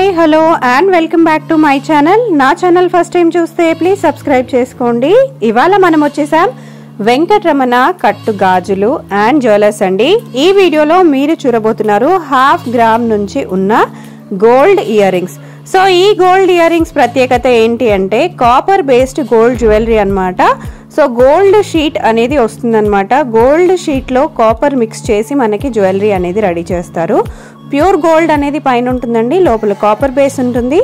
Hi hello and welcome back to my channel. నా channel first time చూస్తే please subscribe చేసుకోండి. ఇవాళ మనం వచ్చేసాం వెంకటరమణ కట్టు గాజులు అండ్ జ్యువెలర్స్ అండి. ఈ వీడియోలో మీరు చూడబోతున్నారు 1/2 గ్రామ్ నుంచి ఉన్న గోల్డ్ ఇయర్ రింగ్స్. సో ఈ గోల్డ్ ఇయర్ రింగ్స్ ప్రత్యేకత ఏంటి అంటే కాపర్ బేస్డ్ గోల్డ్ జ్యువెలరీ అన్నమాట. సో గోల్డ్ షీట్ అనేది వస్తుందన్నమాట. గోల్డ్ షీట్లో కాపర్ మిక్స్ చేసి మనకి జ్యువెలరీ అనేది రెడీ చేస్తారు. ప్యూర్ గోల్డ్ అనేది పైన ఉంటుందండి, లోపల కాపర్ బేస్ ఉంటుంది.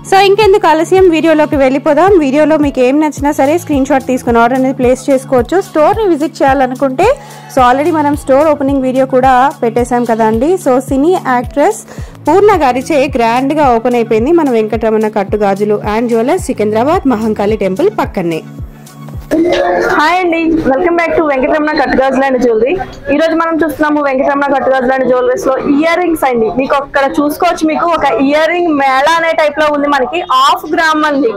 సో ఇంకెందుకు ఆలస్యం, వీడియోలోకి వెళ్ళిపోదాం. వీడియోలో మీకు ఏం నచ్చినా సరే స్క్రీన్ షాట్ తీసుకుని ఆర్డర్ అనేది ప్లేస్ చేసుకోవచ్చు. స్టోర్ని విజిట్ చేయాలనుకుంటే సో ఆల్రెడీ మనం స్టోర్ ఓపెనింగ్ వీడియో కూడా పెట్టేశాం కదండి. సో సినీ యాక్ట్రెస్ పూర్ణ గారిచే గ్రాండ్గా ఓపెన్ అయిపోయింది మన వెంకటరమణ కట్టు గాజులు and jewellers, Secunderabad Mahankali temple పక్కనే. హాయ్ అండి, వెల్కమ్ బ్యాక్ టు వెంకటరమణ కట్టు గాజులు అండ్ జ్యువెలరీ. ఈ రోజు మనం చూస్తున్నాము వెంకటరమణ కట్టు గాజులు అండ్ జ్యువెలరీస్ లో ఇయర్ రింగ్స్ అండి. మీకు అక్కడ చూసుకోవచ్చు, మీకు ఒక ఇయర్ రింగ్ మేళా అనే టైప్ లో ఉంది. మనకి 1/2 గ్రామ్ అండి,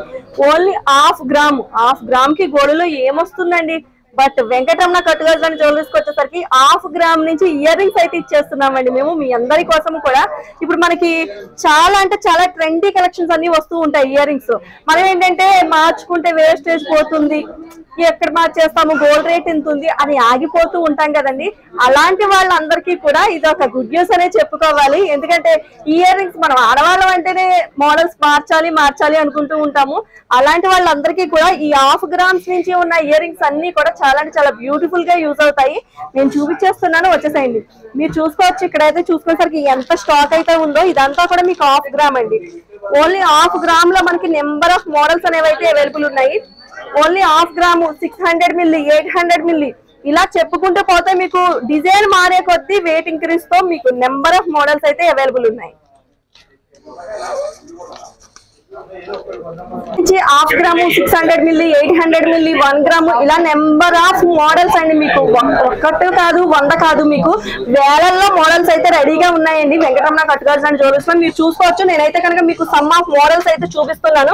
ఓన్లీ 1/2 గ్రామ్ కి గోల్డ్లో ఏమొస్తుందండి. బట్ వెంకటరమణ కట్టు గాజులు అండ్ జ్యువెలరీస్ కి వచ్చేసరికి 1/2 గ్రామ్ నుంచి ఇయర్ రింగ్స్ అయితే ఇచ్చేస్తున్నామండి మేము మీ అందరి కోసం కూడా. ఇప్పుడు మనకి చాలా అంటే చాలా ట్రెండీ కలెక్షన్స్ అన్ని వస్తూ ఉంటాయి ఇయర్ రింగ్స్. మనం ఏంటంటే మార్చుకుంటే వేస్టేజ్ పోతుంది, ఎక్కడ మార్చేస్తాము, గోల్డ్ రేట్ ఎంత ఉంది అని ఆగిపోతూ ఉంటాం కదండి. అలాంటి వాళ్ళందరికీ కూడా ఇది ఒక గుడ్ న్యూస్ అనే చెప్పుకోవాలి. ఎందుకంటే ఇయర్ రింగ్స్ మనం ఆడవాళ్ళం అంటేనే మోడల్స్ మార్చాలి అనుకుంటూ ఉంటాము. అలాంటి వాళ్ళందరికీ కూడా ఈ 1/2 గ్రామ్స్ నుంచి ఉన్న ఇయర్ రింగ్స్ అన్ని కూడా చాలా అంటే చాలా బ్యూటిఫుల్ గా యూజ్ అవుతాయి. నేను చూపించేస్తున్నాను, వచ్చేసేయండి. మీరు చూసుకోవచ్చు, ఇక్కడైతే చూసుకునేసరికి ఎంత స్టాక్ అయితే ఉందో ఇదంతా కూడా మీకు 1/2 గ్రామ్ అండి. ఓన్లీ 1/2 గ్రామ్ లో మనకి నెంబర్ ఆఫ్ మోడల్స్ అనేవి అయితే అవైలబుల్ ఉన్నాయి. ఓన్లీ 1/2 గ్రాము 600 మిల్లీ 800 మిల్లీ ఇలా చెప్పుకుంటూ పోతే మీకు డిజైన్ మారే కొద్దీ వెయిట్ ఇంక్రీజ్ తో మీకు నెంబర్ ఆఫ్ మోడల్స్ అయితే అవైలబుల్ ఉన్నాయి. 1/2 గ్రాము 600 మిల్లీ 800 మిల్లీ 1 గ్రాము ఇలా నెంబర్ ఆఫ్ మోడల్స్ అండి. మీకు ఒక్కటి కాదు 100 కాదు, మీకు వేలల్లో మోడల్స్ అయితే రెడీగా ఉన్నాయండి వెంకటరమణ కట్టు గాజులు అండ్ జ్యువెలరీస్ లో. మీరు చూసుకోవచ్చు, నేనైతే కనుక మీకు సమ్ ఆఫ్ మోడల్స్ అయితే చూపిస్తున్నాను.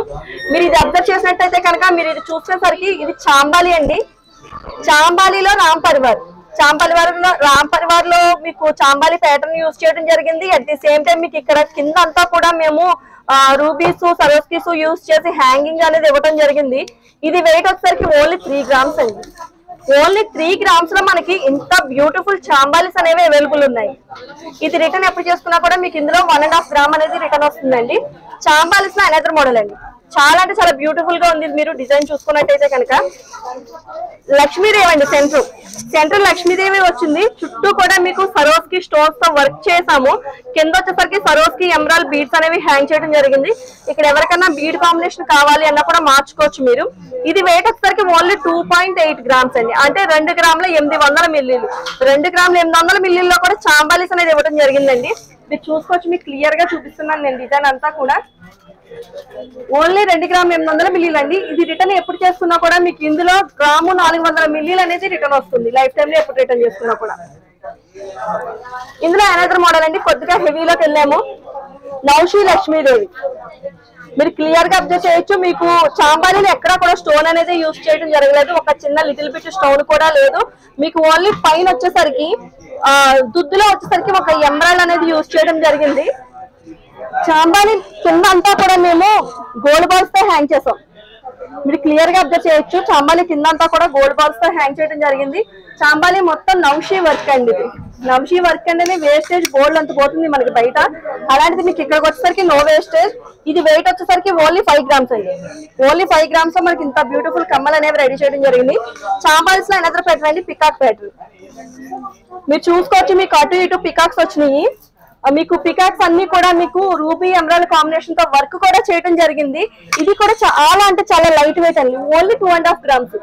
మీరు ఇది అబ్జర్వ్ చేసినట్టయితే కనుక మీరు ఇది చూసేసరికి ఇది చాంబాలి అండి. చాంబాలిలో రామ్ పరివార్ లో మీకు చాంబాలి ప్యాటర్న్ యూజ్ చేయడం జరిగింది. అట్ ది సేమ్ టైం మీకు ఇక్కడ కింద అంతా కూడా మేము రూబీస్ సరోస్కీస్ యూజ్ చేసి హ్యాంగింగ్ అనేది ఇవ్వడం జరిగింది. ఇది వెయిట్ వచ్చేసరికి ఓన్లీ 3 గ్రామ్స్ అండి. ఓన్లీ 3 గ్రామ్స్ లో మనకి ఇంత బ్యూటిఫుల్ చాంబాలిస్ అనేవి అవైలబుల్ ఉన్నాయి. ఇది రిటర్న్ ఎప్పుడు చేసుకున్నా కూడా మీకు ఇందులో 1.5 గ్రామ్ అనేది రిటర్న్ వస్తుందండి. చాంబాలిస్ లో అనదర్ మోడల్ అండి, చాలా అంటే చాలా బ్యూటిఫుల్ గా ఉంది. మీరు డిజైన్ చూసుకున్నట్టయితే కనుక లక్ష్మీదేవి అండి, సెంటర్ లక్ష్మీదేవి వచ్చింది. చుట్టూ కూడా మీకు సరోస్కి స్టోన్స్ తో వర్క్ చేసాము. కింద వచ్చేసరికి సరోస్కి ఎమరాల్డ్ బీడ్స్ అనేవి హ్యాంగ్ చేయడం జరిగింది. ఇక్కడ ఎవరికైనా బీడ్ కాంబినేషన్ కావాలి అన్నా కూడా మార్చుకోవచ్చు మీరు. ఇది వెయిట్ వచ్చేసరికి ఓన్లీ 2.8 గ్రామ్స్ అండి, అంటే 2 గ్రాముల 800 మిల్లీలు. 2 గ్రాముల 800 మిల్లీల్లో కూడా చాంబాలిస్ అనేది ఇవ్వడం జరిగిందండి. మీరు చూసుకోవచ్చు, మీకు క్లియర్ గా చూపిస్తున్నాను నేను డిజైన్ అంతా కూడా. ఓన్లీ 2 గ్రామ్ 800 మిల్లీలు అండి. ఇది రిటర్న్ ఎప్పుడు చేసుకున్నా కూడా మీకు ఇందులో గ్రాము 400 మిల్లీలు అనేది రిటర్న్ వస్తుంది. లైఫ్ టైమ్ లో ఎప్పుడు రిటర్న్ చేసుకున్నా కూడా. ఇందులో అనదర్ మోడల్ అండి, కొద్దిగా హెవీలోకి వెళ్ళాము. నౌషి లక్ష్మీదేవి మీరు క్లియర్ గా అబ్జర్వ్ చేయొచ్చు. మీకు చాంబాలీలో ఎక్కడా కూడా స్టోన్ అనేది యూజ్ చేయడం జరగలేదు, ఒక చిన్న లిటిల్ బిట్ స్టోన్ కూడా లేదు. మీకు ఓన్లీ పైన వచ్చేసరికి దుద్దులో వచ్చేసరికి ఒక ఎమరాల్డ్ అనేది యూజ్ చేయడం జరిగింది. చాంబాలి కింద అంతా కూడా మేము గోల్డ్ బాల్స్ తో హ్యాంగ్ చేసాం. మీరు క్లియర్ గా అబ్జర్వ్ చేయొచ్చు, చాంబాలి కింద అంతా కూడా గోల్డ్ బాల్స్ తో హ్యాంగ్ చేయడం జరిగింది. చాంబాలి మొత్తం నౌషి వర్క్ అండి. ఇది నౌషి వర్క్ అంటేనే వేస్టేజ్ గోల్డ్ అంత పోతుంది మనకి బయట. అలాంటిది మీకు ఇక్కడికి వచ్చేసరికి నో వేస్టేజ్. ఇది వెయిట్ వచ్చేసరికి ఓన్లీ 5 గ్రామ్స్ అండి. ఓన్లీ 5 గ్రామ్స్ లో మనకి ఇంత బ్యూటిఫుల్ కమ్మలు అనేవి రెడీ చేయడం జరిగింది. చాంబాలిస్ లో అనదర్ ప్యాటర్న్ అండి, పికాక్ ప్యాటర్న్. మీరు చూసుకోవచ్చు, మీకు అటు ఇటు పికాక్స్ వచ్చినాయి. మీకు పికాక్స్ అన్ని కూడా మీకు రూబీ ఎమరాల్డ్ కాంబినేషన్ తో వర్క్ కూడా చేయడం జరిగింది. ఇది కూడా చాలా అంటే చాలా లైట్ వెయిట్ అండి. Only 2.5 grams.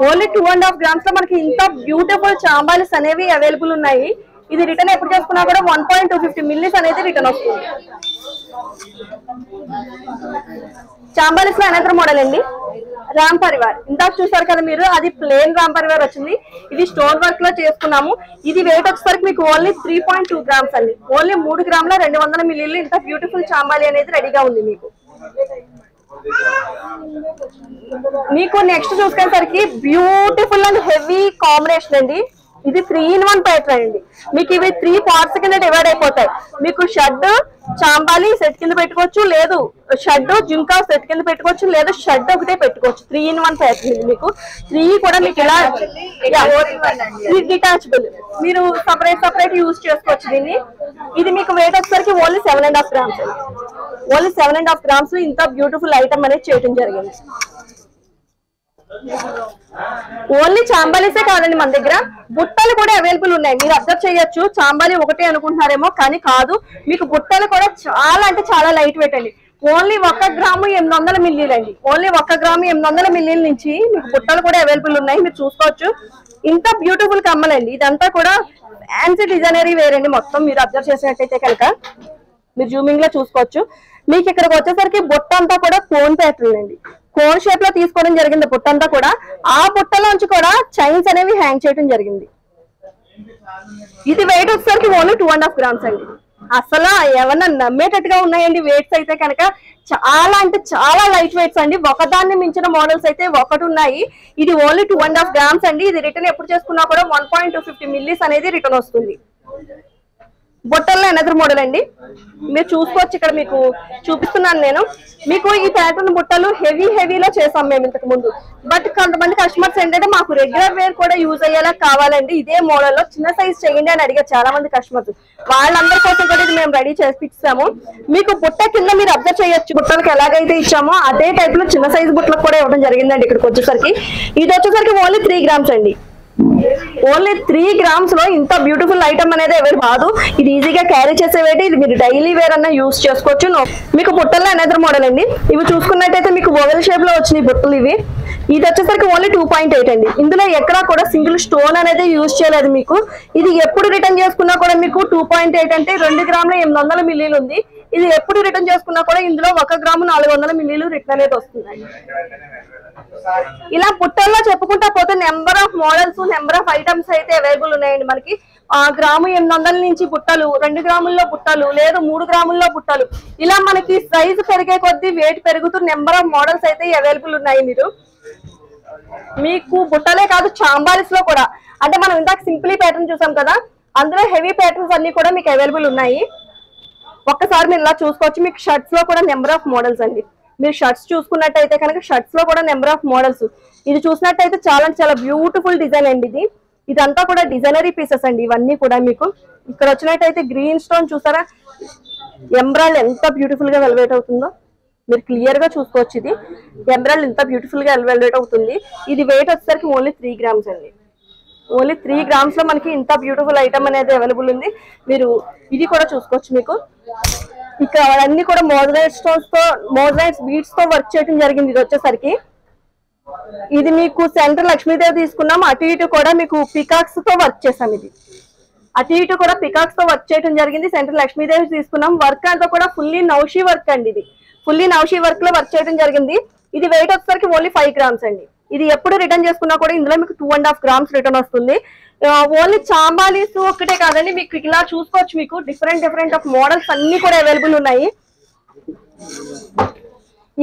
ఓన్లీ 2.5 గ్రామ్స్ లో మనకి ఇంత బ్యూటిఫుల్ చాంబాలిస్ అనేవి అవైలబుల్ ఉన్నాయి. ఇది రిటర్న్ ఎప్పుడు చేసుకున్నా కూడా 1.250 మిల్లీస్ అనేది రిటర్న్ వస్తుంది. చాంబాలిస్ లో అనదర్ మోడల్ అండి, రామ్ పరివార్. ఇందాక చూసారు కదా మీరు, అది ప్లేన్ రామ్ పరివార్ వచ్చింది. ఇది స్టోన్ వర్క్ లో చేసుకున్నాము. ఇది వెయిట్ వచ్చేసరికి మీకు ఓన్లీ 3.2 గ్రామ్స్ అండి. ఓన్లీ 3 గ్రాముల 200 మిల్లీలు ఇంత బ్యూటిఫుల్ చాంబాలి అనేది రెడీగా ఉంది మీకు. మీకు నెక్స్ట్ చూసుకునేసరికి బ్యూటిఫుల్ అండ్ హెవీ కాంబినేషన్ అండి. ఇది 3-in-1 ప్యాటర్న్ అండి. మీకు ఇవి 3 పార్ట్స్ కింద డివైడ్ అయిపోతాయి. మీకు షర్ట్ చాంబాలి సెట్ కింద పెట్టుకోవచ్చు, లేదు షర్ట్ జుంకా సెట్ కింద పెట్టుకోవచ్చు, లేదా షర్ట్ ఒకటే పెట్టుకోవచ్చు. 3-in-1 pattern. మీకు 3 కూడా మీకు ఇలా డిటాచబుల్, మీరు సపరేట్ యూజ్ చేసుకోవచ్చు దీన్ని. ఇది మీకు వెయిట్ వచ్చేసరికి ఓన్లీ 7.5 grams. ఓన్లీ 7.5 grams ఇంత బ్యూటిఫుల్ ఐటమ్ అనేది చేయడం జరిగింది. ఓన్లీ చాంబాలీసే కాదండి, మన దగ్గర బుట్టలు కూడా అవైలబుల్ ఉన్నాయి. మీరు అబ్జర్వ్ చేయొచ్చు, చాంబాలి ఒకటే అనుకుంటున్నారేమో, కానీ కాదు. మీకు బుట్టలు కూడా చాలా అంటే చాలా లైట్ వెయిట్ అండి. ఓన్లీ 1 గ్రాము 800 మిల్లీలు అండి. ఓన్లీ 1 గ్రాము 800 మిల్లీల నుంచి మీకు బుట్టలు కూడా అవైలబుల్ ఉన్నాయి. మీరు చూసుకోవచ్చు, ఇంత బ్యూటిఫుల్ కమ్మలండి. ఇదంతా కూడా ఫ్యాన్సీ డిజైనరీ వేర్ అండి. మొత్తం మీరు అబ్జర్వ్ చేసినట్టయితే కనుక మీరు జూమింగ్ లో చూసుకోవచ్చు. మీకు ఇక్కడికి వచ్చేసరికి బుట్ట అంతా కూడా కోన్ ప్యాటర్న్ అండి. కోన్ షేప్ లో తీసుకోవడం జరిగింది బుట్ట అంతా కూడా. ఆ బుట్టలోంచి కూడా చైన్స్ అనేవి హ్యాంగ్ చేయడం జరిగింది. ఇది వెయిట్ వచ్చేసరికి ఓన్లీ 2.5 grams అండి. అసలు ఏమన్నా నమ్మేటట్టుగా ఉన్నాయండి వెయిట్స్ అయితే కనుక. చాలా అంటే చాలా లైట్ వెయిట్స్ అండి. ఒకదాన్ని మించిన మోడల్స్ అయితే ఒకటి ఉన్నాయి. ఇది ఓన్లీ 2.5 grams అండి. ఇది రిటర్న్ ఎప్పుడు చేసుకున్నా కూడా 1.250 millis అనేది రిటర్న్ వస్తుంది. బొట్టల్లో అనదర్ మోడల్ అండి. మీరు చూసుకోవచ్చు, ఇక్కడ మీకు చూపిస్తున్నాను నేను. మీకు ఈ ప్యాటర్న్ బుట్టలు హెవీలో చేసాం మేము ఇంతకు ముందు. బట్ కొంతమంది కస్టమర్స్ ఏంటంటే మాకు రెగ్యులర్ వేర్ కూడా యూజ్ అయ్యేలా కావాలండి, ఇదే మోడల్లో చిన్న సైజ్ చేయండి అని అడిగారు చాలా మంది కస్టమర్స్. వాళ్ళందరి కోసం కూడా ఇది మేము రెడీ చేసి ఇచ్చాము. మీకు బుట్ట కింద మీరు అబ్జర్వ్ చేయొచ్చు, బుట్టలకు ఎలాగైతే ఇచ్చామో అదే టైప్ లో చిన్న సైజ్ బుట్టలకు కూడా ఇవ్వడం జరిగిందండి. ఇక్కడికి వచ్చేసరికి ఇది వచ్చేసరికి ఓన్లీ 3 grams అండి. ఓన్లీ 3 grams లో ఇంత బ్యూటిఫుల్ ఐటమ్ అనేది ఎవరు కాదు. ఇది ఈజీగా క్యారీ చేసేవేటి, ఇది మీరు డైలీ వేర్ అన్న యూజ్ చేసుకోవచ్చు. మీకు బుట్టల్లో అనదర్ మోడల్ అండి. ఇవి చూసుకున్నట్టయితే మీకు ఓవెల్ షేప్ లో వచ్చినాయి బుట్టలు ఇవి. ఇది వచ్చేసరికి ఓన్లీ 2.8 అండి. ఇందులో ఎక్కడా కూడా సింగిల్ స్టోన్ అనేది యూజ్ చేయలేదు మీకు. ఇది ఎప్పుడు రిటర్న్ చేసుకున్నా కూడా మీకు 2.8 అంటే 2 గ్రాముల 800 మిల్లీలు ఉంది. ఇది ఎప్పుడు రిటర్న్ చేసుకున్నా కూడా ఇందులో 1 గ్రాము 400 మిల్లీలు రిటర్న్ అనేది వస్తుంది. ఇలా బుట్టల్లో చెప్పుకుంటా పోతే number of models, number of items అయితే అవైలబుల్ ఉన్నాయండి మనకి. గ్రాము 800 నుంచి బుట్టలు, 2 గ్రాముల్లో బుట్టలు, లేదు 3 గ్రాముల్లో బుట్టలు, ఇలా మనకి సైజు పెరిగే కొద్దీ వెయిట్ పెరుగుతూ నెంబర్ ఆఫ్ మోడల్స్ అయితే అవైలబుల్ ఉన్నాయి. మీరు మీకు బుట్టలే కాదు, చాంబాలిస్ లో కూడా, అంటే మనం ఇందాక సింప్లీ ప్యాటర్న్ చూసాం కదా, అందులో హెవీ ప్యాటర్న్స్ అన్ని కూడా మీకు అవైలబుల్ ఉన్నాయి. ఒక్కసారి మీరు ఇలా చూసుకోవచ్చు. మీకు షర్ట్స్ లో కూడా నెంబర్ ఆఫ్ మోడల్స్ అండి. మీరు షర్ట్స్ చూసుకున్నట్టయితే కనుక షర్ట్స్ లో కూడా నెంబర్ ఆఫ్ మోడల్స్. ఇది చూసినట్టయితే చాలా చాలా బ్యూటిఫుల్ డిజైన్ అండి. ఇదంతా కూడా డిజైనరీ పీసెస్ అండి. ఇవన్నీ కూడా మీకు ఇక్కడ వచ్చినట్టయితే గ్రీన్ స్టోన్ చూసారా, ఎంబ్రాయిడ్ ఎంత బ్యూటిఫుల్ గా ఎలివేట్ అవుతుందో మీరు క్లియర్ గా చూసుకోవచ్చు. ఇది ఎంబ్రాయిడ్ ఎంత బ్యూటిఫుల్ గా ఎలివేట్ అవుతుంది. ఇది వెయిట్ వచ్చేసరికి ఓన్లీ 3 grams అండి. ఓన్లీ 3 grams లో మనకి ఇంత బ్యూటిఫుల్ ఐటమ్ అనేది అవైలబుల్ ఉంది. మీరు ఇది కూడా చూసుకోవచ్చు. మీకు ఇక్కడ అన్ని కూడా మోజరైట్ స్టోన్స్ తో, మోజరైట్ బీడ్స్ తో వర్క్ చేయడం జరిగింది. ఇది వచ్చేసరికి ఇది మీకు సెంటర్ లక్ష్మీదేవి తీసుకున్నాం. అటు ఇటు కూడా మీకు పికాక్స్ తో వర్క్ చేసాం. ఇది అటు ఇటు కూడా పికాక్స్ తో వర్క్ చేయడం జరిగింది. సెంటర్ లక్ష్మీదేవి తీసుకున్నాం. వర్క్ అంతా కూడా ఫుల్లీ నౌషీ వర్క్ అండి. ఇది ఫుల్లీ నౌషీ వర్క్ లో వర్క్ చేయడం జరిగింది. ఇది వెయిట్ వచ్చేసరికి ఓన్లీ 5 grams అండి. ఇది ఎప్పుడు రిటర్న్ చేసుకున్నా కూడా ఇందులో మీకు 2.5 grams రిటర్న్ వస్తుంది. ఓన్లీ చాంబాలీస్ ఒక్కటే కాదండి, మీకు ఇలా చూసుకోవచ్చు. మీకు డిఫరెంట్ ఆఫ్ మోడల్స్ అన్ని కూడా అవైలబుల్ ఉన్నాయి.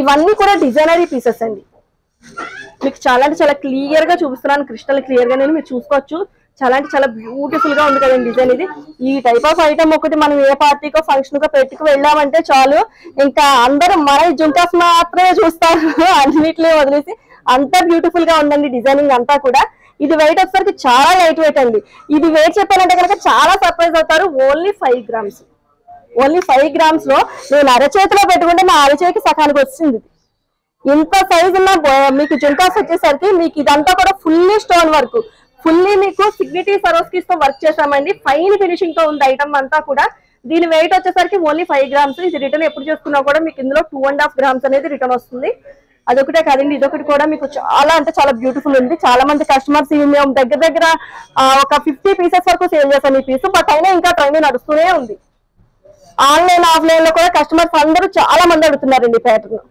ఇవన్నీ కూడా డిజైనరీ పీసెస్ అండి. మీకు చాలా అంటే చాలా క్లియర్ గా చూపిస్తున్నాను, క్రిస్టల్ క్లియర్ గా. నేను మీరు చూసుకోవచ్చు, చాలా అంటే చాలా బ్యూటిఫుల్ గా ఉంది కదండి డిజైన్. ఇది ఈ టైప్ ఆఫ్ ఐటమ్ ఒకటి మనం ఏ పార్టీకో ఫంక్షన్ కో పెట్టుకు వెళ్ళామంటే చాలు, ఇంకా అందరూ మన జుంకాస్ మాత్రమే చూస్తారు, అన్నిటిని వదిలేసి. అంత బ్యూటిఫుల్ గా ఉందండి డిజైనింగ్ అంతా కూడా. ఇది వెయిట్ వచ్చేసరికి చాలా లైట్ వెయిట్ అండి. ఇది వెయిట్ చెప్పాలంటే కనుక చాలా సర్ప్రైజ్ అవుతారు. Only 5 grams. ఓన్లీ 5 grams లో నేను అరచేతిలో పెట్టుకుంటే నా అరచేతికి సకానికి వచ్చింది. ఇంత సైజ్ ఉన్న మీకు జుంకాస్ వచ్చేసరికి మీకు ఇదంతా కూడా ఫుల్లీ స్టోన్ వర్క్, ఫుల్లీ మీకు సిగ్నిటీ సరోస్కిస్ తో వర్క్ చేసామండి. ఫైన్ ఫినిషింగ్ తో ఉంది ఐటమ్ అంతా కూడా. దీని వెయిట్ వచ్చేసరికి ఓన్లీ 5 grams. ఇది రిటర్న్ ఎప్పుడు చేసుకున్నా కూడా మీకు ఇందులో 2.5 grams అనేది రిటర్న్ వస్తుంది. అదొకటే కాదండి, ఇదొకటి కూడా మీకు చాలా అంటే చాలా బ్యూటిఫుల్ ఉంది. చాలా మంది కస్టమర్స్ మేము దగ్గర ఒక 50 pieces వరకు సేల్ చేస్తాం ఈ పీస్. బట్ అయినా ఇంకా ట్రైనింగ్ నడుస్తూనే ఉంది. ఆన్లైన్ ఆఫ్లైన్ లో కూడా కస్టమర్స్ అందరూ చాలా మంది అడుగుతున్నారండి ప్యాటర్న్.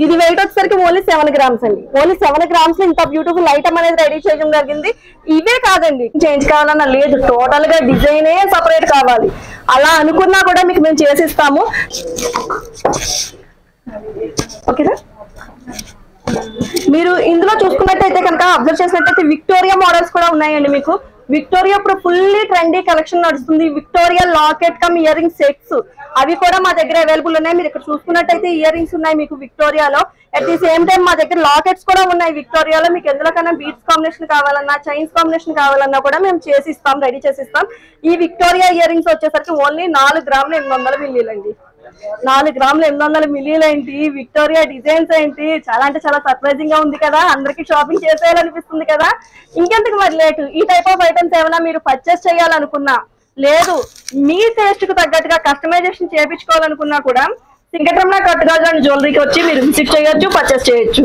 ఇది వెయిట్ వచ్చేసరికి ఓన్లీ 7 grams అండి. ఓన్లీ 7 grams ఇంత బ్యూటిఫుల్ ఐటమ్ అనేది రెడీ చేయడం జరిగింది. ఇవే కాదండి, చేంజ్ కావాలన్నా లేదు, టోటల్ గా డిజైనే సపరేట్ కావాలి అలా అనుకున్నా కూడా మీకు మేము చేసిస్తాము. ఓకేనా? మీరు ఇందులో చూసుకున్నట్టయితే కనుక అబ్జర్వ్ చేసినట్టయితే విక్టోరియా మోడల్స్ కూడా ఉన్నాయండి. మీకు విక్టోరియా ఇప్పుడు ఫుల్లీ ట్రెండీ కలెక్షన్ నడుస్తుంది. Victoria locket come ear ring sets అవి కూడా మా దగ్గర అవైలబుల్ ఉన్నాయి. మీరు ఇక్కడ చూసుకున్నట్టయితే ఇయర్ రింగ్స్ ఉన్నాయి మీకు విక్టోరియాలో. అట్ ది సేమ్ టైం మా దగ్గర లాకెట్స్ కూడా ఉన్నాయి విక్టోరియాలో. మీకు ఎందులోకైనా బీట్స్ కాంబినేషన్ కావాలన్నా చైన్స్ కాంబినేషన్ కావాలన్నా కూడా మేము చేసిస్తాం, రెడీ చేసిస్తాం. ఈ విక్టోరియా ఇయర్ రింగ్స్ వచ్చేసరికి ఓన్లీ 4 గ్రాముల 800 మిల్లీలు అండి. 4 గ్రాముల 800 మిల్లీలు ఏంటి, విక్టోరియా డిజైన్స్ ఏంటి, చాలా అంటే చాలా సర్ప్రైజింగ్ గా ఉంది కదా. అందరికి షాపింగ్ చేసేయాలనిపిస్తుంది కదా. ఇంకెందుకు మరి లేటు, ఈ టైప్ ఆఫ్ ఐటమ్స్ ఏమైనా మీరు పర్చేస్ చేయాలనుకున్నా, లేదు మీ టేస్ట్ కు తగ్గట్టుగా కస్టమైజేషన్ చేయించుకోవాలనుకున్నా కూడా వెంకటరమణ కట్ గాజులు అండ్ జ్యువెలరీకి వచ్చి మీరు విజిట్ చేయొచ్చు, పర్చేస్ చేయొచ్చు.